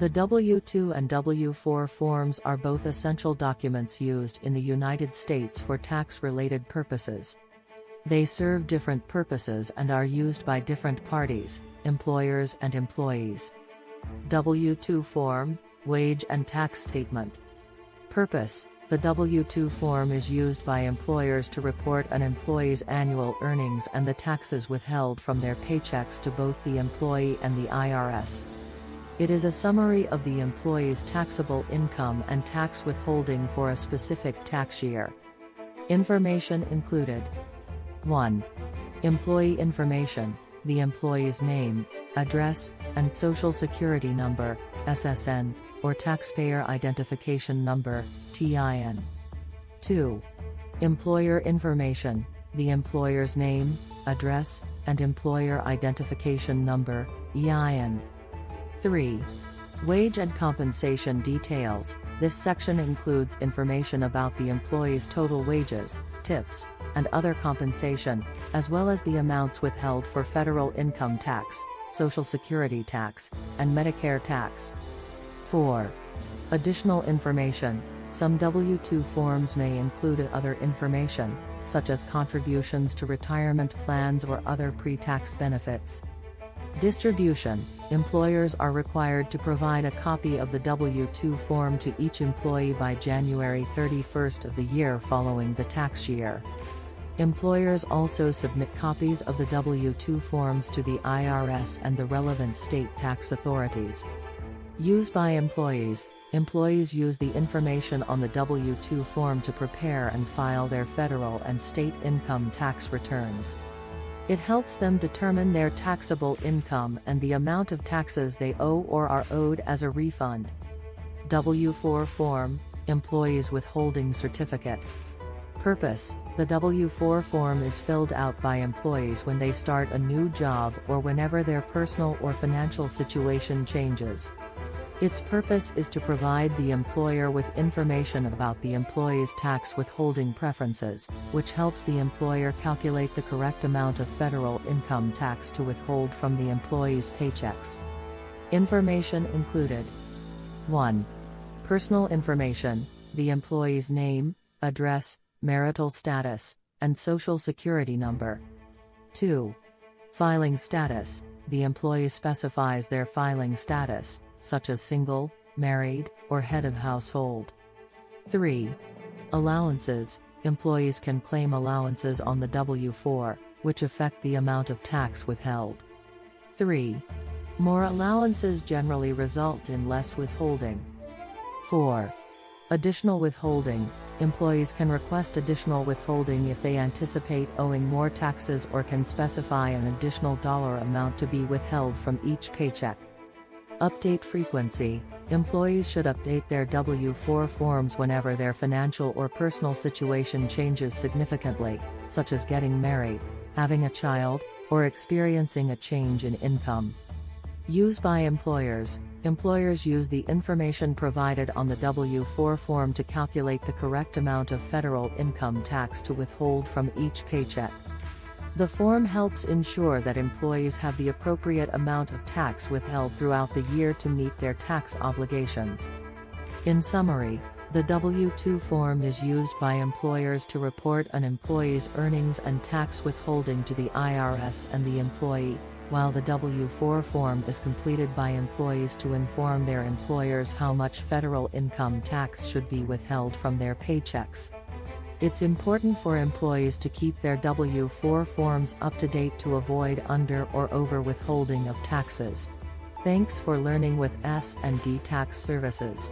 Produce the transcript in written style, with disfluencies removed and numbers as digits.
The W-2 and W-4 forms are both essential documents used in the United States for tax-related purposes. They serve different purposes and are used by different parties, employers and employees. W-2 form, wage and tax statement. Purpose: the W-2 form is used by employers to report an employee's annual earnings and the taxes withheld from their paychecks to both the employee and the IRS. It is a summary of the employee's taxable income and tax withholding for a specific tax year. Information included: 1. Employee information, the employee's name, address, and Social Security number, SSN, or Taxpayer Identification Number, TIN. 2. Employer information, the employer's name, address, and Employer Identification Number, EIN. 3. Wage and compensation details. This section includes information about the employee's total wages, tips, and other compensation, as well as the amounts withheld for federal income tax, Social Security tax, and Medicare tax. 4. Additional information. Some W-2 forms may include other information, such as contributions to retirement plans or other pre-tax benefits. Distribution. Employers are required to provide a copy of the W-2 form to each employee by January 31st of the year following the tax year. Employers also submit copies of the W-2 forms to the IRS and the relevant state tax authorities. Used by employees. Employees use the information on the W-2 form to prepare and file their federal and state income tax returns. It helps them determine their taxable income and the amount of taxes they owe or are owed as a refund. W-4 form, Employees Withholding Certificate. Purpose: the W-4 form is filled out by employees when they start a new job or whenever their personal or financial situation changes. Its purpose is to provide the employer with information about the employee's tax withholding preferences, which helps the employer calculate the correct amount of federal income tax to withhold from the employee's paychecks. Information included: 1. Personal information, the employee's name, address, marital status, and Social Security number. 2. Filing status, the employee specifies their filing status, such as single, married, or head of household. 3. Allowances, employees can claim allowances on the W-4, which affect the amount of tax withheld. 3. More allowances generally result in less withholding. 4. Additional withholding, employees can request additional withholding if they anticipate owing more taxes or can specify an additional dollar amount to be withheld from each paycheck. Update frequency, employees should update their W-4 forms whenever their financial or personal situation changes significantly, such as getting married, having a child, or experiencing a change in income. Used by employers. Employers use the information provided on the W-4 form to calculate the correct amount of federal income tax to withhold from each paycheck. The form helps ensure that employees have the appropriate amount of tax withheld throughout the year to meet their tax obligations. In summary, the W-2 form is used by employers to report an employee's earnings and tax withholding to the IRS and the employee, while the W-4 form is completed by employees to inform their employers how much federal income tax should be withheld from their paychecks. It's important for employees to keep their W-4 forms up to date to avoid under or over withholding of taxes. Thanks for learning with S&D Tax Services.